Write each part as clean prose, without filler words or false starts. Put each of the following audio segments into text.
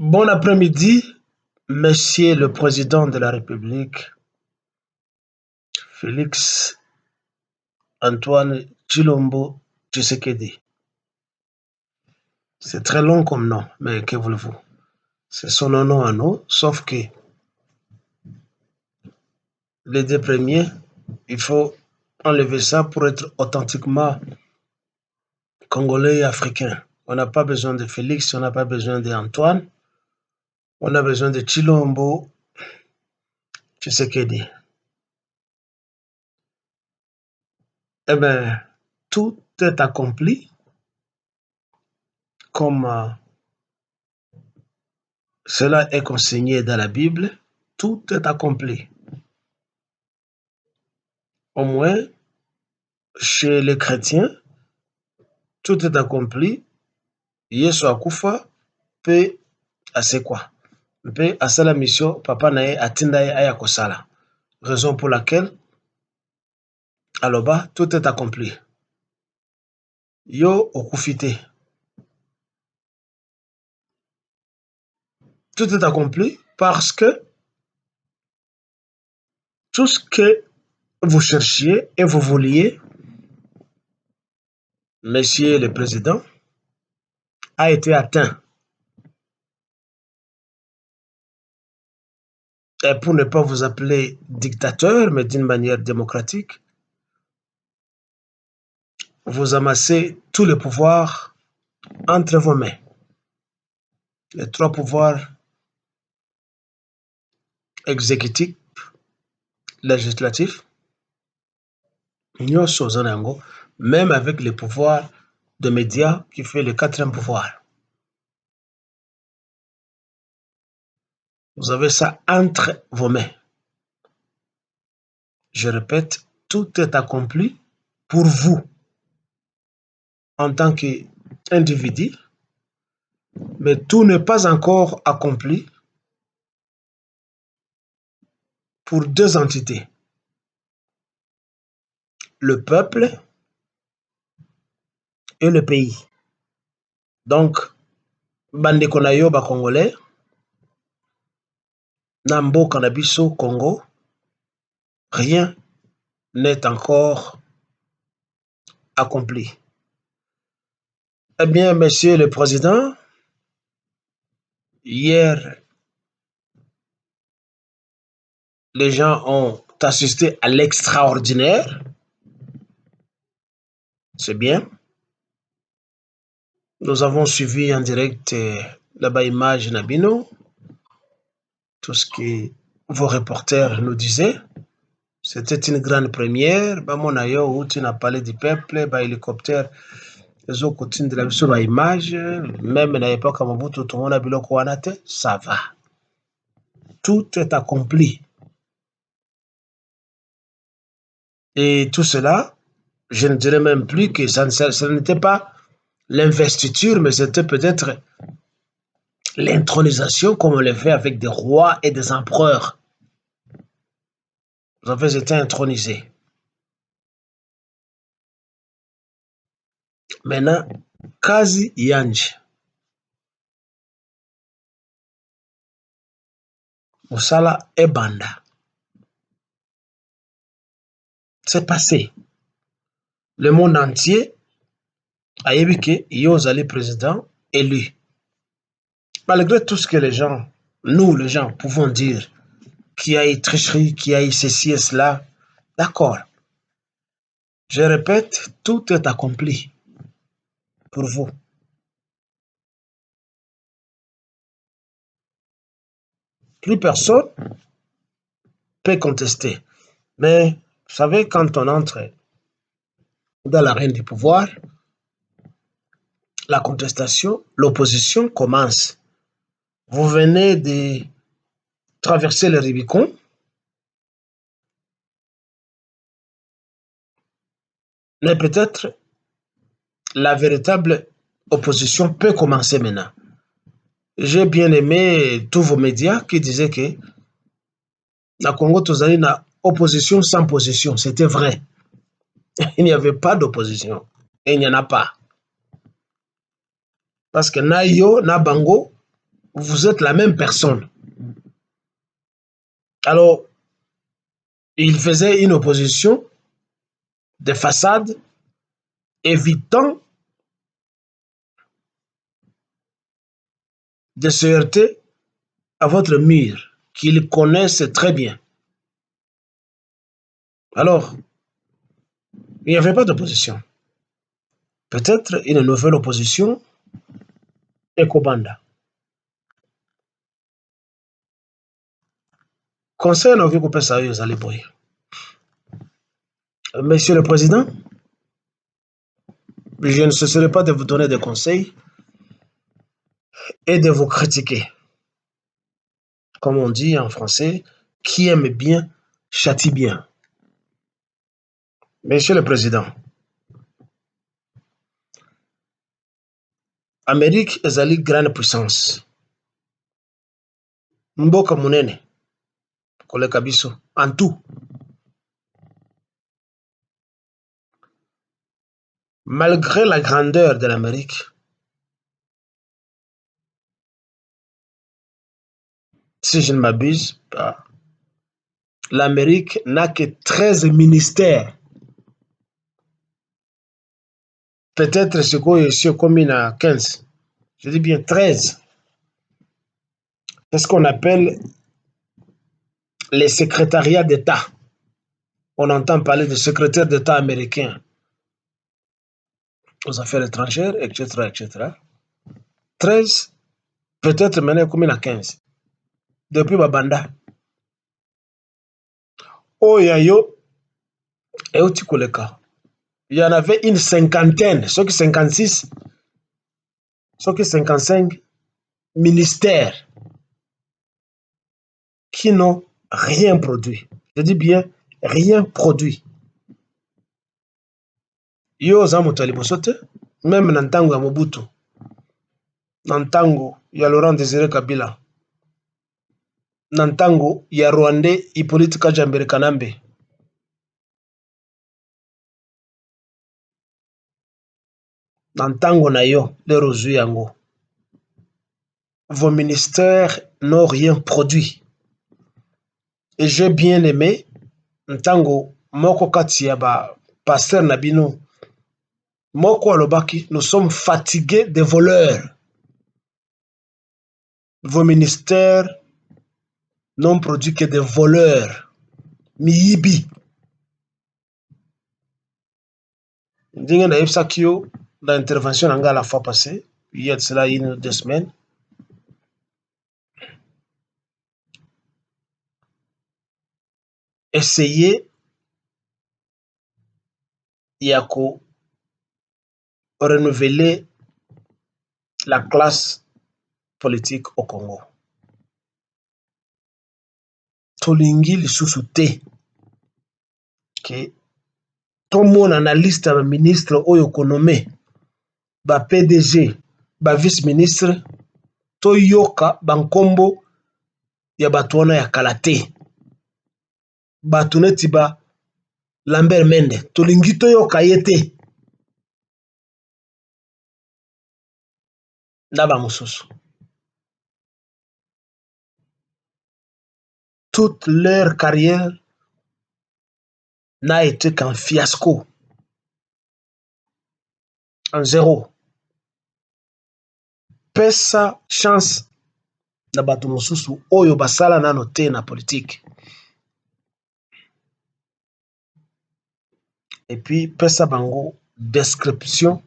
Bon après-midi, Monsieur le Président de la République, Félix Antoine Tshilombo Tshisekedi. C'est très long comme nom, mais que voulez-vous? C'est son nom à nous, sauf que les deux premiers, il faut enlever ça pour être authentiquement congolais et africain. On n'a pas besoin de Félix, on n'a pas besoin d'Antoine, on a besoin de Tshilombo Tshisekedi. Eh bien, tout est accompli comme cela est consigné dans la Bible, tout est accompli. Au moins, chez les chrétiens, tout est accompli. Yesu akufa, pe asekwa. Pe asala mission, papa nae atinda ye aya kosala. Raison pour laquelle, aloba, tout est accompli. Yo okufite. Tout est accompli parce que tout ce que vous cherchiez et vous vouliez, Monsieur le Président, a été atteint. Et pour ne pas vous appeler dictateur, mais d'une manière démocratique, vous amassez tous les pouvoirs entre vos mains. Les trois pouvoirs exécutif, législatif, même avec les pouvoirs de médias qui fait le quatrième pouvoir. Vous avez ça entre vos mains. Je répète, tout est accompli pour vous en tant qu'individu, mais tout n'est pas encore accompli pour deux entités. Le peuple et le pays. Donc, bandeko na yo ba Congolais, na mboka na biso Congo, rien n'est encore accompli. Eh bien, Monsieur le Président, hier, les gens ont assisté à l'extraordinaire. C'est bien. Nous avons suivi en direct là-bas image Nabino, tout ce que vos reporters nous disaient. C'était une grande première. Bamonayo, où tu n'as parlé du peuple, hélicoptère, les autres côtés de la vision, image, même à l'époque, à Mobutu, tout le monde a vu le ça va. Tout est accompli. Et tout cela, je ne dirais même plus que ça n'était pas l'investiture, mais c'était peut-être l'intronisation comme on le fait avec des rois et des empereurs. Vous avez été intronisés. Maintenant, kazi yanje. Musala ebanda. C'est passé. Le monde entier a vu que Yozali président élu. Malgré tout ce que les gens, nous les gens, pouvons dire, qu'il y a eu tricherie, qu'il y a eu ceci et cela, d'accord. Je répète, tout est accompli pour vous. Plus personne peut contester. Mais, vous savez, quand on entre dans l'arène du pouvoir, la contestation, l'opposition commence. Vous venez de traverser le Rubicon. Mais peut-être la véritable opposition peut commencer maintenant. J'ai bien aimé tous vos médias qui disaient que la Congo tozali na opposition sans position. C'était vrai. Il n'y avait pas d'opposition. Et il n'y en a pas. Parce que na yo, na bango, vous êtes la même personne. Alors, il faisait une opposition de façade, évitant de se heurter à votre mur, qu'il connaisse très bien. Alors, il n'y avait pas d'opposition. Peut-être une nouvelle opposition, Ekobanda. Conseil n'a vu couper ça, Monsieur le Président, je ne cesserai pas de vous donner des conseils et de vous critiquer. Comme on dit en français, qui aime bien, châtie bien. Monsieur le Président, Amérique ezali grande puissance. Mboka munene koleka biso en tout. Malgré la grandeur de l'Amérique, si je ne m'abuse pas, l'Amérique n'a que 13 ministères. Peut-être ce qu'on est commune à 15. Je dis bien 13. C'est ce qu'on appelle les secrétariats d'État. On entend parler de secrétaire d'État américain aux affaires étrangères, etc., etc. 13, peut-être maintenant commune à 15. Depuis Babanda. Oh, yayo, et au Tikoleka. Il y en avait une cinquantaine, ceux qui 56, ceux qui 55 ministères qui n'ont rien produit. Je dis bien rien produit. Yo za moto liboso te, même na ntango ya Mobutu, na ntango ya Laurent Désiré Kabila, na ntango ya Rwandais Hippolyte Kajambere Kanambe. Na ntango na yo lero ozwi yango. Vos ministères n'ont rien produit. Et j'ai bien aimé ntango moko kati ya ba pasteur na bino moko alobaki, nous sommes fatigués des voleurs. Vos ministères n'ont produit que des voleurs. Miyibi. Ndenge na yebisaki yo dans l'intervention na nga la fois passée, il y a de cela 1 ou 2 semaines. Essayez ya ko renouveler la classe politique au Congo. Tolingi lisusu te ke tomona na liste ya ministre oyo konome ba PDG, ba vice-ministre, toyoka bankombo ya bato wana ya kala te. Bato neti ba Lambert Mende, tolingi toyoka ye te. Na ba mosusu. Toute leur carrière n'a été qu'un fiasco. En zéro. Pesa chance na bato mosusu oyo basala nano te na politique. Et puis pesa bango description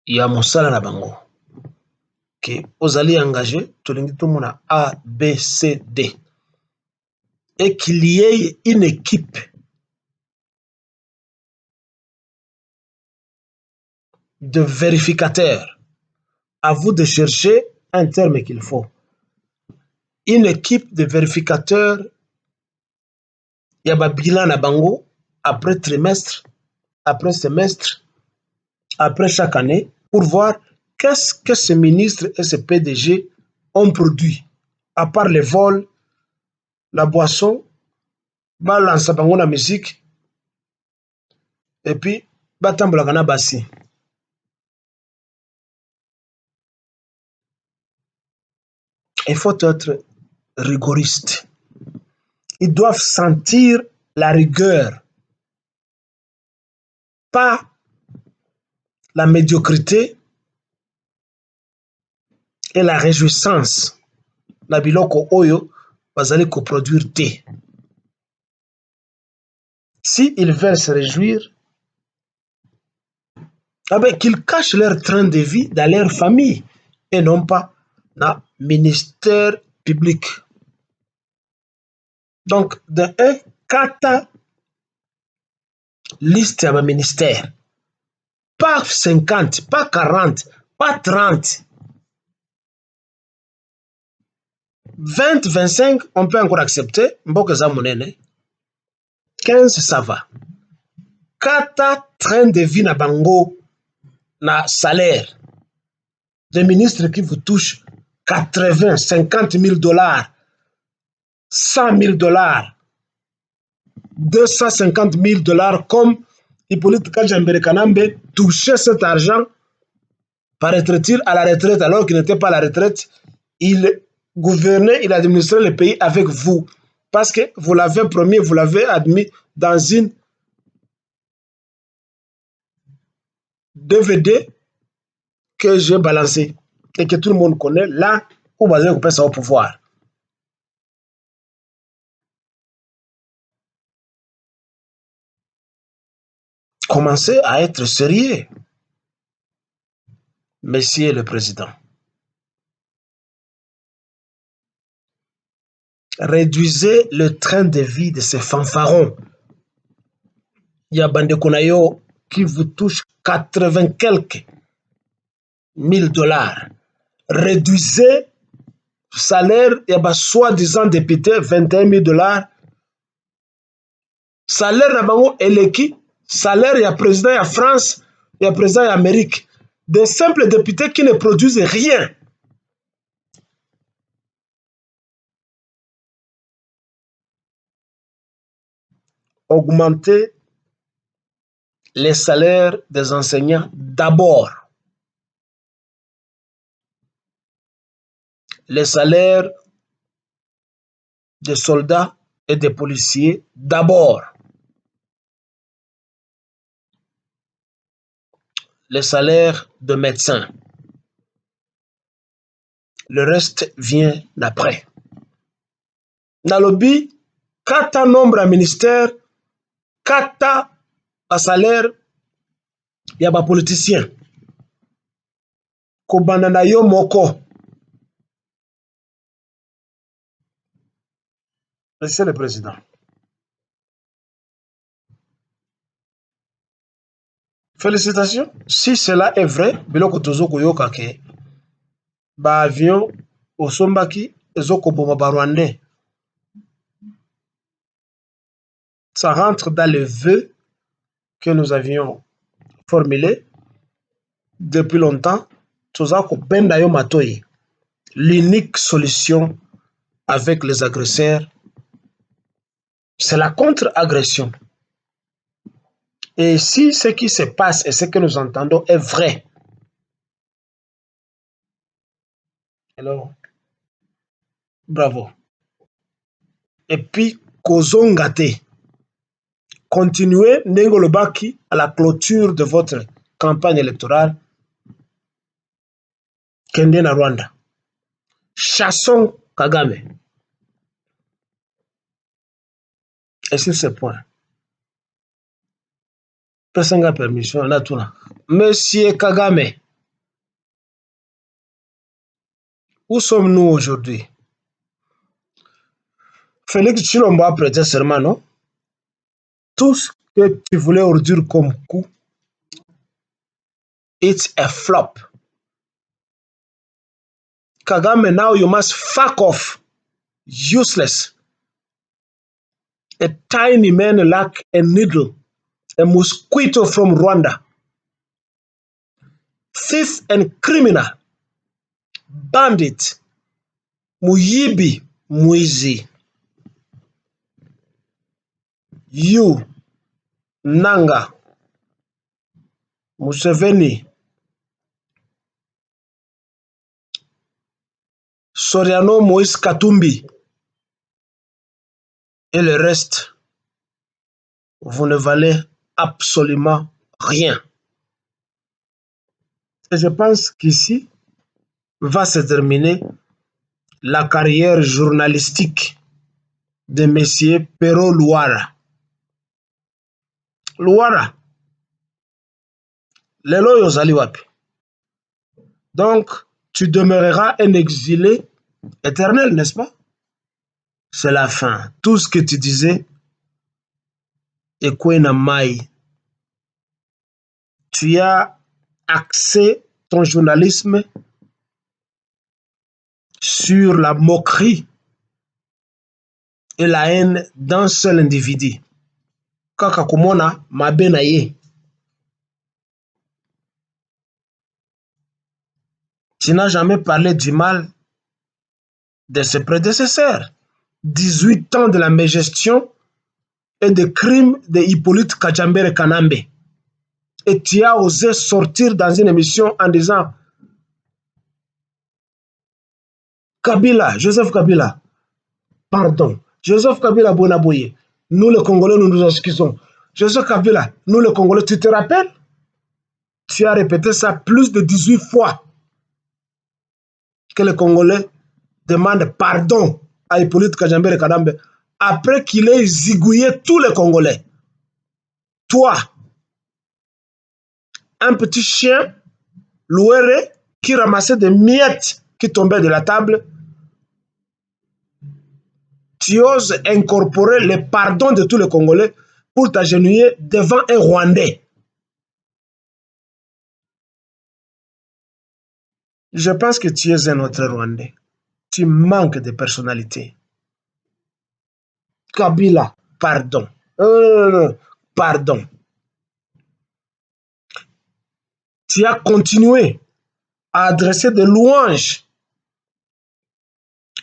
ya mosala na bango. Que ozali engagé, tolingi tomona A, B, C, D. Et qu'il y ait une équipe de vérificateurs. À vous de chercher un terme qu'il faut. Une équipe de vérificateurs, il y a bilan na bango après trimestre, après semestre, après chaque année, pour voir qu'est-ce que ce ministre et ce PDG ont produit, à part les vols, la boisson, balance bango la musique, et puis batambola kana basi. Il faut être rigoriste. Ils doivent sentir la rigueur, pas la médiocrité et la réjouissance. Na biloko oyo bazali coproduire te. Si ils veulent se réjouir, qu'ils cachent leur train de vie dans leur famille et non pas dans le ministère public. Donc, de un, kata liste ya ministère. Pas 50, pas 40, pas 30. 20, 25, on peut encore accepter. Mboka za monene. 15, ça va. Kata train de vie na bango na salaire. Des ministres qui vous touchent 80, 50 000 dollars, 100 000 dollars, 250 000 dollars, comme Hippolyte Kajambere Kanambe touchait cet argent, paraîtrait-il, à la retraite, alors qu'il n'était pas à la retraite. Il gouvernait, il administrait le pays avec vous. Parce que vous l'avez promis, vous l'avez admis dans une DVD que j'ai balancé et que tout le monde connaît, là où vous avez coupé ça au pouvoir. Commencez à être sérieux, Monsieur le Président. Réduisez le train de vie de ces fanfarons. Il y a Bandekonayo qui vous touche 80 quelques 1000 dollars. Réduisez le salaire, il y a soi-disant député 21 000 dollars. Salaire nabango eleki, salaire il y a président il y a France, il y a président il y a Amérique. Des simples députés qui ne produisent rien. Augmenter les salaires des enseignants d'abord. Les salaires des soldats et des policiers d'abord. Les salaires de médecins. Le reste vient d'après. Nalobi, kata nombre à ministère, kata à salaire, il y a des politiciens. Kobanda yo moko. Monsieur le Président. Félicitations. Si cela est vrai, biloko tozoko yoka ke ba avion osombaki ezoko boma ba Rwandais. Ça rentre dans le vœu que nous avions formulé depuis longtemps. Tozako benda yo matoi. L'unique solution avec les agresseurs, c'est la contre-agression. Et si ce qui se passe et ce que nous entendons est vrai, alors, bravo. Et puis, kozongate, continuez Nengolobaki à la clôture de votre campagne électorale, Kende na Rwanda. Chassons Kagame. Et sur ce point, Pesanga permission, on a tout là. Monsieur Kagame, où sommes-nous aujourd'hui? Félix Tshilombo a prêté serment, non? Tout ce que tu voulais ordure comme coup, it's a flop. Kagame, now you must fuck off. Useless. A tiny man like a needle, a mosquito from Rwanda. Thief and criminal. Bandit. Muyibi. Mwizi. You. Nanga. Museveni. Soriano, Moïse Katumbi et le reste, vous ne valez absolument rien. Et je pense qu'ici va se terminer la carrière journalistique de M. Pero Luara. Luara, lelo yozali wapi. Donc, tu demeureras un exilé éternel, n'est-ce pas? C'est la fin. Tout ce que tu disais est Kwena Mai. Tu as axé ton journalisme sur la moquerie et la haine d'un seul individu. Kaka kumona mabe na ye. Tu n'as jamais parlé du mal de ses prédécesseurs. 18 ans de la mégestion et des crimes de Hippolyte Kajambere Kanambe. Et tu as osé sortir dans une émission en disant Kabila, Joseph Kabila, pardon, Joseph Kabila Bonaboye, nous les Congolais, nous nous excusons. Joseph Kabila, nous les Congolais, tu te rappelles? Tu as répété ça plus de 18 fois que les Congolais demandent pardon à Hippolyte Kajambere Kanambe après qu'il ait zigouillé tous les Congolais. Toi, un petit chien, Louere, qui ramassait des miettes qui tombaient de la table, tu oses incorporer le pardon de tous les Congolais pour t'agenouiller devant un Rwandais. Je pense que tu es un autre Rwandais. Tu manques de personnalité. Kabila, pardon. Pardon. Tu as continué à adresser des louanges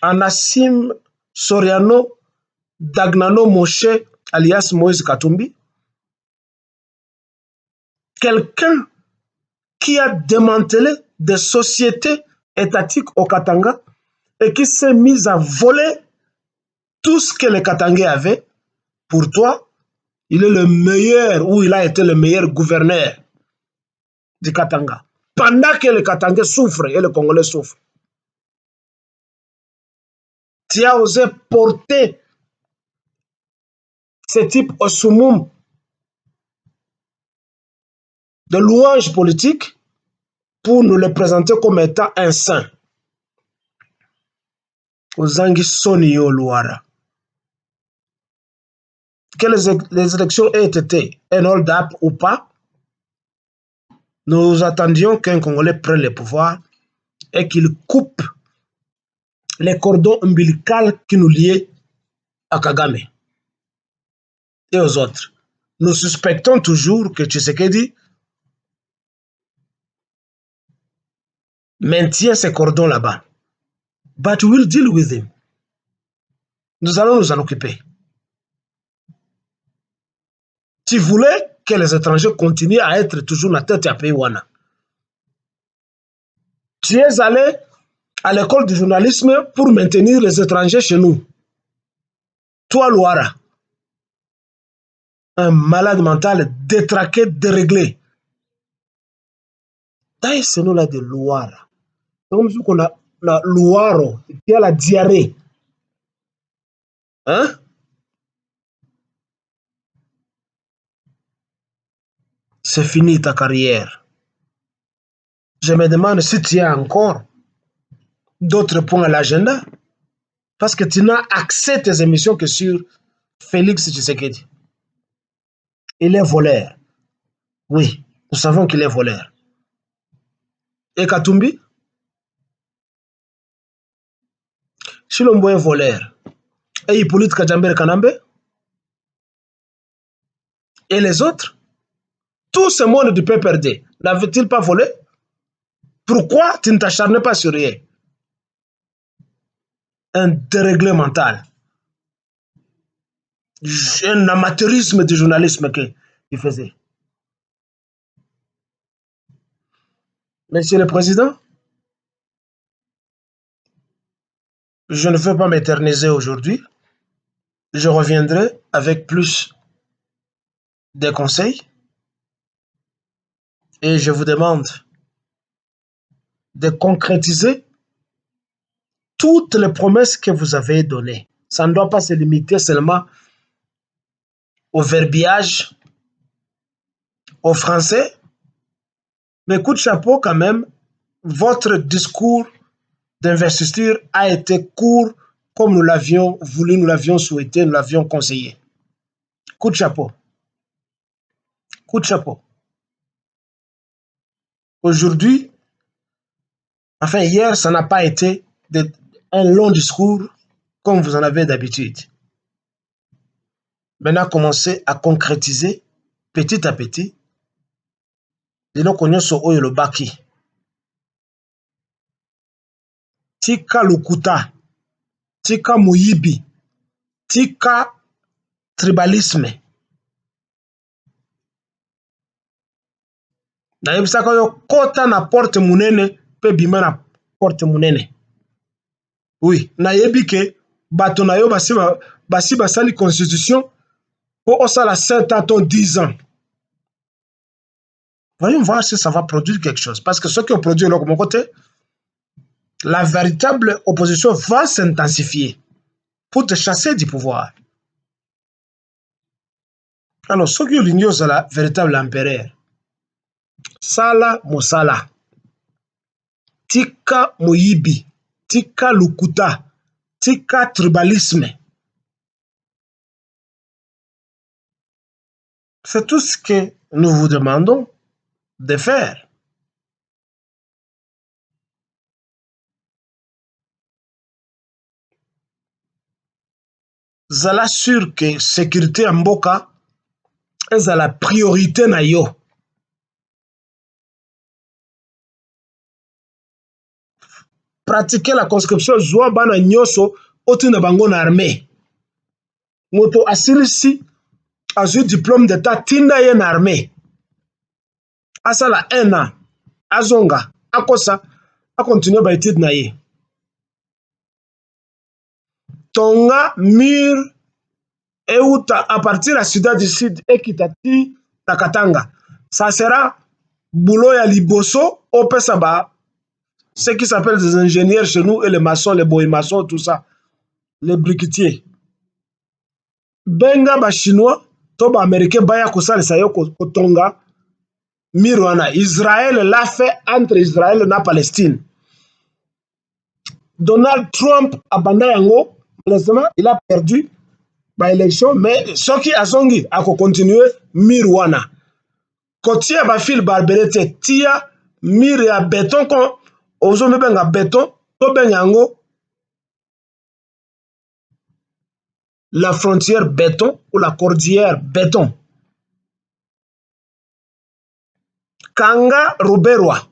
à Nassim Soriano Dagnano Moshe alias Moïse Katumbi. Quelqu'un qui a démantelé des sociétés étatiques au Katanga et qui s'est mis à voler tout ce que les Katangais avaient. Pour toi, il est le meilleur, ou il a été le meilleur gouverneur du Katanga. Pendant que les Katangais souffrent et les Congolais souffrent. Tu as osé porter ce type au summum de louanges politiques pour nous le présenter comme étant un saint. Ozangi Sonio Luara. Que les élections aient été un hold-up ou pas, nous attendions qu'un Congolais prenne le pouvoir et qu'il coupe les cordons ombilicaux qui nous liaient à Kagame et aux autres. Nous suspectons toujours que Tshisekedi maintient ces cordons là-bas. But we'll deal with him. Nous allons nous en occuper. Tu voulais que les étrangers continuent à être toujours la tête à pays Wana. Tu es allé à l'école du journalisme pour maintenir les étrangers chez nous. Toi, Luara, un malade mental détraqué, déréglé. D'ailleurs, ce nom-là de Luara. C'est comme si on a Luaro, qui a la diarrhée. Hein? C'est fini ta carrière. Je me demande si tu as encore d'autres points à l'agenda. Parce que tu n'as accès tes émissions que sur Félix Tshisekedi. Il est voleur. Oui, nous savons qu'il est voleur. Et Katumbi? Chilombo est voleur. Et Hippolyte Kajambere Kanambe? Et les autres? Tout ce monde du PPRD n'avait-il pas volé? Pourquoi tu ne t'acharnes pas sur rien? Un dérèglement mental. Un amateurisme du journalisme qu'il faisait. Monsieur le Président, Je ne veux pas m'éterniser aujourd'hui. Je reviendrai avec plus de conseils et je vous demande de concrétiser toutes les promesses que vous avez données. Ça ne doit pas se limiter seulement au verbiage, au français, mais coup de chapeau quand même, votre discours d'investiture a été court comme nous l'avions voulu, nous l'avions souhaité, nous l'avions conseillé. Coup de chapeau. Coup de chapeau. Aujourd'hui, enfin hier, ça n'a pas été un long discours comme vous en avez d'habitude. Maintenant, commencez à concrétiser petit à petit. Eloko nyonso oyo elobaki. Tika lokuta, tika moyibi, tika tribalisme. Nayebisaka yo kota na porte munene pe bima na porte munene. Oui, nayebi ke bato na yo basi basali constitution po osala 7 ans to 10 ans. Voyons voir si ça va produire quelque chose. Parce que ceux qui ont produit de mon côté, la véritable opposition va s'intensifier pour te chasser du pouvoir. Alors, ceux qui ont l'union, c'est la véritable empereur. Sala Mosala. Tika Moyibi. Tika Lukuta. Tika tribalisme. C'est tout ce que nous vous demandons de faire. Zala sûr que sécurité en mboka est la priorité na yo. Pratiquer la conscription zwa bana nyoso otina bango na armée. Moto asilisi azui diplôme d'état tinda ye na armée. Asala 1 an. Azonga. Akosa. A continuer ba étude na ye. Tonga mur euta à partir de la Ciudad du Sud ekitati Takatanga. Ça sera boulot ya liboso opesa ba ce qui s'appelle des ingénieurs chez nous et les maçons, les boy-maçons, tout ça. Les briquetiers. Benga ba chinois to ba américain baya kosalisa yo kotonga mur wana. Israël l'a fait entre Israël na Palestine. Donald Trump abanda yango, malheureusement il a perdu ba élection, mais soki azongi ako continuer mur wana. Kotia ba fil barberete tia mur ya béton kon ozo benga béton to benga yango la frontière béton ou la cordillère béton. Kanga Ruberwa,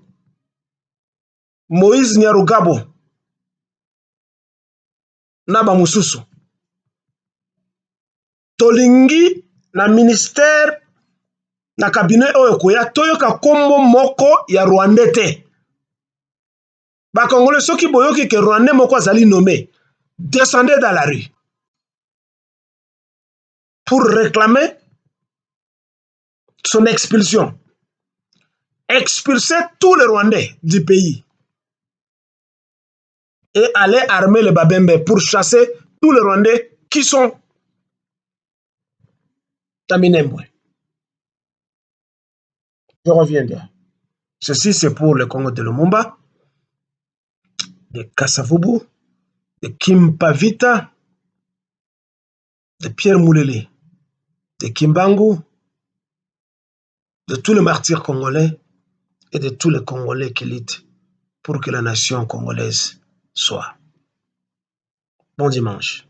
Moïse Nyarugabo, Naba Mususu. Tolingi na ministère na cabinet oyo koya toyoka kombo moko ya Rwandais te. Ba Congolais soki boyoki ke Rwandais moko azali nommé, descendez dans la rue pour réclamer son expulsion. Expulser tous les Rwandais du pays et aller armer les Babembe pour chasser tous les Rwandais qui sont à Minembwe. Je reviendrai. Ceci, c'est pour le Congo de Lumumba, de Kasavubu, de Kimpavita, de Pierre Moulele, de Kimbangu, de tous les martyrs congolais et de tous les Congolais qui luttent pour que la nation congolaise soit. Bon dimanche.